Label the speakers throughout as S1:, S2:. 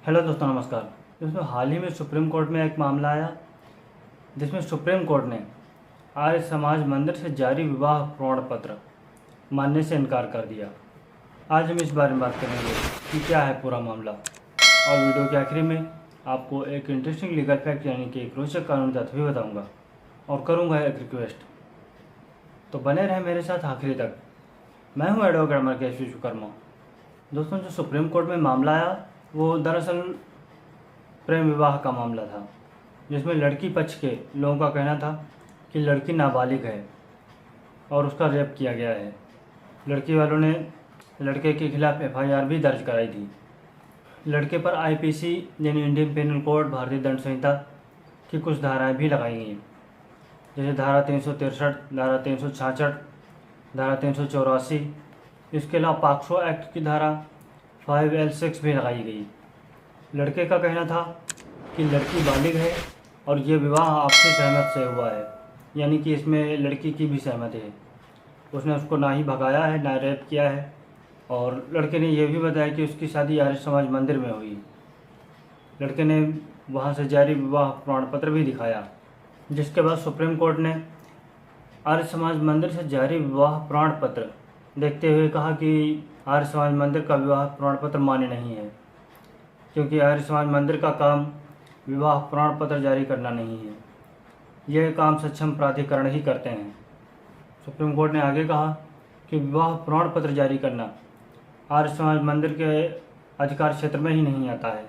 S1: Hello दोस्तों, नमस्कार। दोस्तों, हाल ही में सुप्रीम कोर्ट में एक मामला आया जिसमें सुप्रीम कोर्ट ने आर्य समाज मंदिर से जारी विवाह प्रमाण पत्र मानने से इनकार कर दिया। आज हम इस बारे में बात करेंगे कि क्या है पूरा मामला, और वीडियो के आखिरी में आपको एक इंटरेस्टिंग लीगल फैक्ट यानी कि एक रोचक कानूनी तथ्य भी बताऊँगा और करूँगा एक रिक्वेस्ट, तो बने रहें मेरे साथ आखिरी तक। मैं हूँ एडवोकेट मरकेश विश्वकर्मा। दोस्तों, जो सुप्रीम कोर्ट में मामला आया वो दरअसल प्रेम विवाह का मामला था, जिसमें लड़की पक्ष के लोगों का कहना था कि लड़की नाबालिग है और उसका रेप किया गया है। लड़की वालों ने लड़के के खिलाफ एफआईआर भी दर्ज कराई थी। लड़के पर आईपीसी यानी इंडियन पेनल कोड, भारतीय दंड संहिता की कुछ धाराएं भी लगाई गई हैं, जैसे धारा 363, धारा 366, धारा 384। इसके अलावा पॉक्सो एक्ट की धारा 5L6 भी लगाई गई। लड़के का कहना था कि लड़की बालिग है और ये विवाह आपसी सहमत से हुआ है, यानी कि इसमें लड़की की भी सहमति है। उसने उसको ना ही भगाया है ना रेप किया है, और लड़के ने यह भी बताया कि उसकी शादी आर्य समाज मंदिर में हुई। लड़के ने वहाँ से जारी विवाह प्रमाण पत्र भी दिखाया, जिसके बाद सुप्रीम कोर्ट ने आर्य समाज मंदिर से जारी विवाह प्रमाण पत्र देखते हुए कहा कि आर्य समाज मंदिर का विवाह प्रमाण पत्र मान्य नहीं है, क्योंकि आर्य समाज मंदिर का काम विवाह प्रमाण पत्र जारी करना नहीं है। यह काम सक्षम प्राधिकरण ही करते हैं। सुप्रीम कोर्ट ने आगे कहा कि विवाह प्रमाण पत्र जारी करना आर्य समाज मंदिर के अधिकार क्षेत्र में ही नहीं आता है।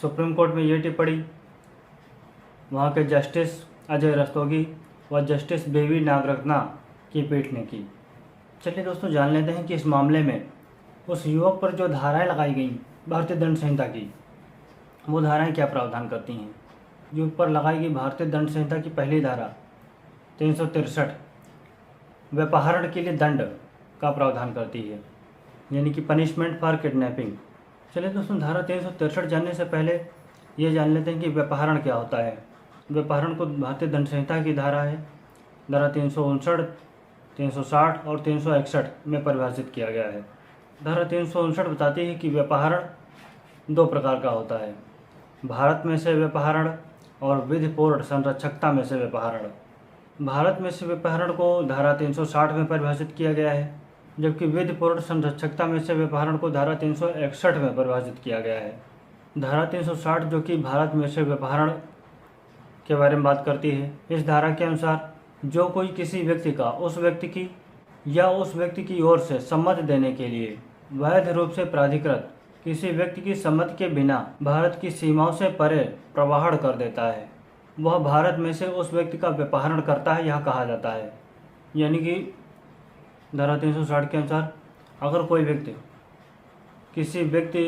S1: सुप्रीम कोर्ट में यह टिप्पणी वहाँ के जस्टिस अजय रस्तोगी व जस्टिस बेबी नागरत्ना की पीठ ने की। चलिए दोस्तों, जान लेते हैं कि इस मामले में उस युवक पर जो धाराएं लगाई गई भारतीय दंड संहिता की, वो धाराएं क्या प्रावधान करती हैं। जो ऊपर लगाई गई भारतीय दंड संहिता की पहली धारा 363 व्यपहरण के लिए दंड का प्रावधान करती है, यानी कि पनिशमेंट फॉर किडनैपिंग। चलिए दोस्तों, धारा 363 जानने से पहले ये जान लेते हैं कि व्यपहरण क्या होता है। व्यपहरण को भारतीय दंड संहिता की धारा है, धारा 359, 360 और 361 में परिभाषित किया गया है। धारा 359 बताती है कि व्यपहरण दो प्रकार का होता है, भारत में से व्यपहरण और विधिपूर्ण संरक्षकता में से व्यपहरण। भारत में से व्यपहरण को धारा 360 में परिभाषित किया गया है, जबकि विधिपूर्ण संरक्षकता में से व्यपहरण को धारा 361 में परिभाषित किया गया है। धारा 360 जो कि भारत में से व्यपहरण के बारे में बात करती है, इस धारा के अनुसार जो कोई किसी व्यक्ति का उस व्यक्ति की या उस व्यक्ति की ओर से सम्मति देने के लिए वैध रूप से प्राधिकृत किसी व्यक्ति की सम्मति के बिना भारत की सीमाओं से परे प्रवाहण कर देता है, वह भारत में से उस व्यक्ति का व्यपहरण करता है, यह कहा जाता है। यानी कि धारा 360 के अनुसार अगर कोई व्यक्ति किसी व्यक्ति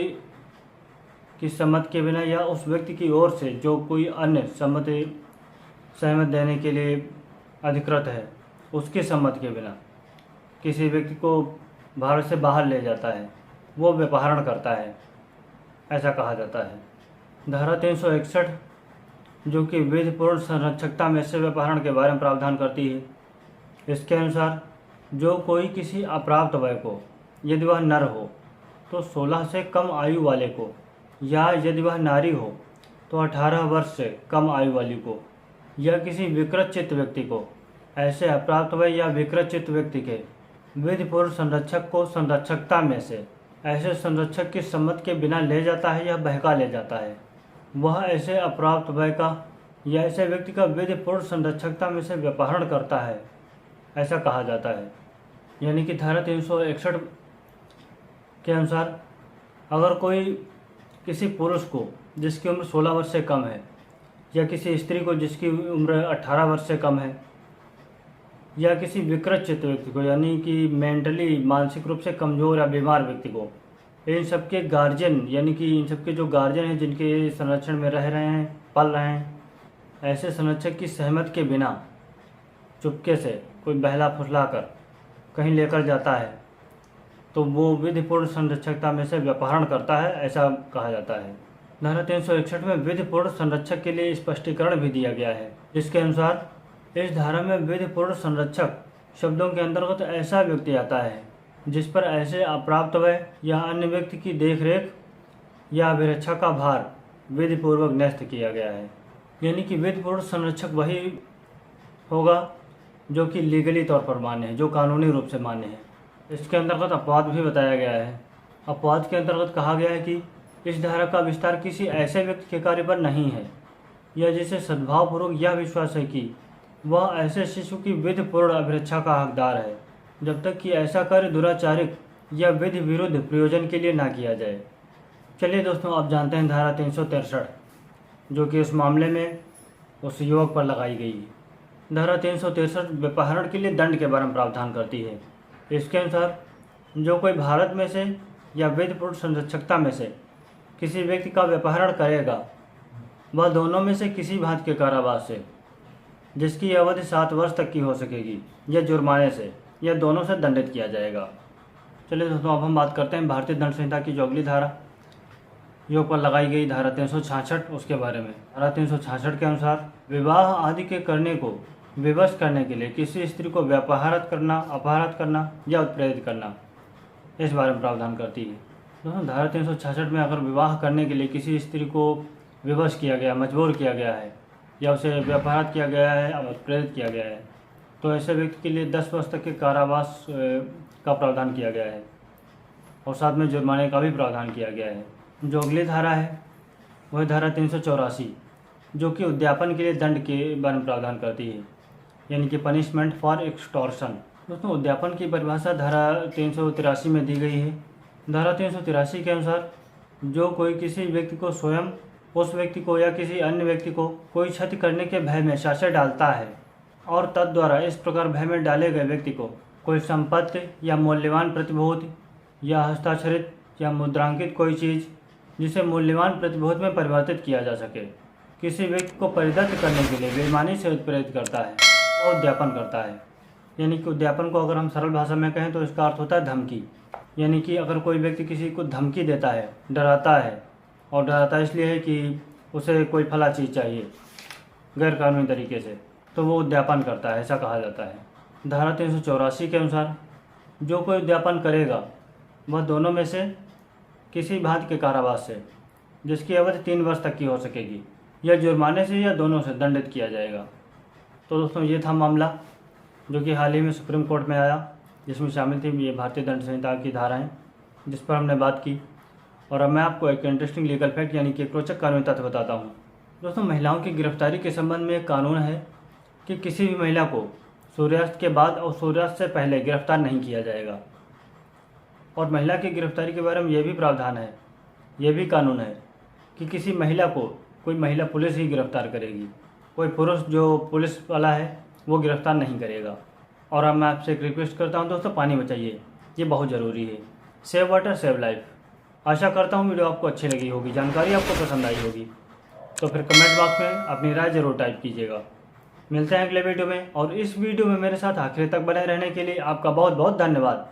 S1: की सम्मति के बिना या उस व्यक्ति की ओर से जो कोई अन्य सहमत देने के लिए अधिकृत है, उसकी सम्मति के बिना किसी व्यक्ति को भारत से बाहर ले जाता है, वो व्यपहरण करता है, ऐसा कहा जाता है। धारा 361 जो कि विधिपूर्ण संरक्षकता में से व्यपहरण के बारे में प्रावधान करती है, इसके अनुसार जो कोई किसी अप्राप्त वय को, यदि वह नर हो तो 16 से कम आयु वाले को, या यदि वह नारी हो तो 18 वर्ष से कम आयु वाली को, या किसी विकृत चित्त व्यक्ति को ऐसे अप्राप्त वय या विकृत चित्त व्यक्ति के विधिपूर्ण संरक्षक को संरक्षकता में से ऐसे संरक्षक की सम्मति के बिना ले जाता है या बहका ले जाता है, वह ऐसे अप्राप्त वय का या ऐसे व्यक्ति का विधिपूर्ण संरक्षकता में से व्यपहरण करता है, ऐसा कहा जाता है। यानी कि धारा 361 के अनुसार अगर कोई किसी पुरुष को जिसकी उम्र 16 वर्ष से कम है, या किसी स्त्री को जिसकी उम्र 18 वर्ष से कम है, या किसी विकृत चित्त व्यक्ति को, यानी कि मेंटली मानसिक रूप से कमज़ोर या बीमार व्यक्ति को, इन सबके गार्जियन, यानी कि इन सबके जो गार्जियन हैं जिनके संरक्षण में रह रहे हैं, पल रहे हैं, ऐसे संरक्षक की सहमति के बिना चुपके से कोई बहला फुसला कर कहीं लेकर जाता है, तो वो विधिपूर्ण संरक्षकता में से व्यपहरण करता है, ऐसा कहा जाता है। धारा 361 में विधिपूर्ण संरक्षक के लिए स्पष्टीकरण भी दिया गया है, जिसके अनुसार इस धारा में विधिपूर्ण संरक्षक शब्दों के अंतर्गत ऐसा व्यक्ति आता है जिस पर ऐसे अप्राप्त वय या अन्य व्यक्ति की देखरेख या अभिरक्षा का भार विधिपूर्वक न्यस्त किया गया है। यानी कि विधिपूर्वक संरक्षक वही होगा जो कि लीगली तौर पर मान्य है, जो कानूनी रूप से मान्य है। इसके अंतर्गत अपवाद भी बताया गया है। अपवाद के अंतर्गत कहा गया है कि इस धारा का विस्तार किसी ऐसे व्यक्ति के कार्य पर नहीं है या जिसे सद्भावपूर्वक यह विश्वास है कि वह ऐसे शिशु की विधिपूर्ण अभिरक्षा का हकदार है, जब तक कि ऐसा कार्य दुराचारिक या विधि विरुद्ध प्रयोजन के लिए ना किया जाए। चलिए दोस्तों, आप जानते हैं धारा 363 जो कि उस मामले में उस युवक पर लगाई गई है। धारा 363 व्यपहरण के लिए दंड के बारे में प्रावधान करती है। इसके अनुसार जो कोई भारत में से या विधिपूर्ण संरक्षकता में से किसी व्यक्ति का व्यपहरण करेगा, वह दोनों में से किसी भांति के कारावास से, जिसकी अवधि 7 वर्ष तक की हो सकेगी, या जुर्माने से, या दोनों से दंडित किया जाएगा। चलिए दोस्तों, अब हम बात करते हैं भारतीय दंड संहिता की जो अगली धारा योग पर लगाई गई धारा 366 उसके बारे में। धारा 366 के अनुसार विवाह आदि के करने को विवश करने के लिए किसी स्त्री को व्यापाहरत करना, अपहरत करना या उत्प्रेरित करना, इस बारे में प्रावधान करती है। दोस्तों, धारा 366 में अगर विवाह करने के लिए किसी स्त्री को विवश किया गया, मजबूर किया गया है या उसे व्यापाहरत किया गया है और उत्प्रेरित किया गया है, तो ऐसे व्यक्ति के लिए 10 वर्ष तक के कारावास का प्रावधान किया गया है और साथ में जुर्माने का भी प्रावधान किया गया है। जो अगली धारा है वह धारा 384 जो कि उद्यापन के लिए दंड के बारे में प्रावधान करती है, यानी कि पनिशमेंट फॉर एक्सटॉर्शन। दोस्तों, उद्यापन की परिभाषा धारा 383 में दी गई है। धारा 383 के अनुसार जो कोई किसी व्यक्ति को स्वयं, उस व्यक्ति को या किसी अन्य व्यक्ति को कोई क्षति करने के भय में शासन डालता है और तद्वारा इस प्रकार भय में डाले गए व्यक्ति को कोई संपत्ति या मूल्यवान प्रतिभूति या हस्ताक्षरित या मुद्रांकित कोई चीज़ जिसे मूल्यवान प्रतिभूति में परिवर्तित किया जा सके, किसी व्यक्ति को परिदत्त करने के लिए बेईमानी से उत्प्रेरित करता है और उद्यापन करता है। यानी कि उद्यापन को अगर हम सरल भाषा में कहें तो इसका अर्थ होता है धमकी। यानी कि अगर कोई व्यक्ति किसी को धमकी देता है, डराता है, और डराता इसलिए है कि उसे कोई फला चीज़ चाहिए गैर कानूनी तरीके से, तो वो उद्यापन करता है, ऐसा कहा जाता है। धारा 384 के अनुसार जो कोई उद्यापन करेगा वह दोनों में से किसी भांति के कारावास से, जिसकी अवधि 3 वर्ष तक की हो सकेगी, या जुर्माने से या दोनों से दंडित किया जाएगा। तो दोस्तों, ये था मामला जो कि हाल ही में सुप्रीम कोर्ट में आया, जिसमें शामिल थी ये भारतीय दंड संहिता की धाराएं, जिस पर हमने बात की। और अब मैं आपको एक इंटरेस्टिंग लीगल फैक्ट यानी कि एक रोचक कानूनी तथ्य बताता हूँ। दोस्तों, महिलाओं की गिरफ्तारी के संबंध में एक कानून है कि किसी भी महिला को सूर्यास्त के बाद और सूर्यास्त से पहले गिरफ्तार नहीं किया जाएगा। और महिला की गिरफ्तारी के बारे में यह भी प्रावधान है, यह भी कानून है कि किसी महिला को कोई महिला पुलिस ही गिरफ्तार करेगी, कोई पुरुष जो पुलिस वाला है वो गिरफ्तार नहीं करेगा। और अब मैं आपसे एक रिक्वेस्ट करता हूं दोस्तों, पानी बचाइए, ये बहुत ज़रूरी है। Save water save life. आशा करता हूं वीडियो आपको अच्छी लगी होगी, जानकारी आपको पसंद आई होगी। तो फिर कमेंट बॉक्स में अपनी राय ज़रूर टाइप कीजिएगा। मिलते हैं अगले वीडियो में, और इस वीडियो में मेरे साथ आखिर तक बने रहने के लिए आपका बहुत बहुत धन्यवाद।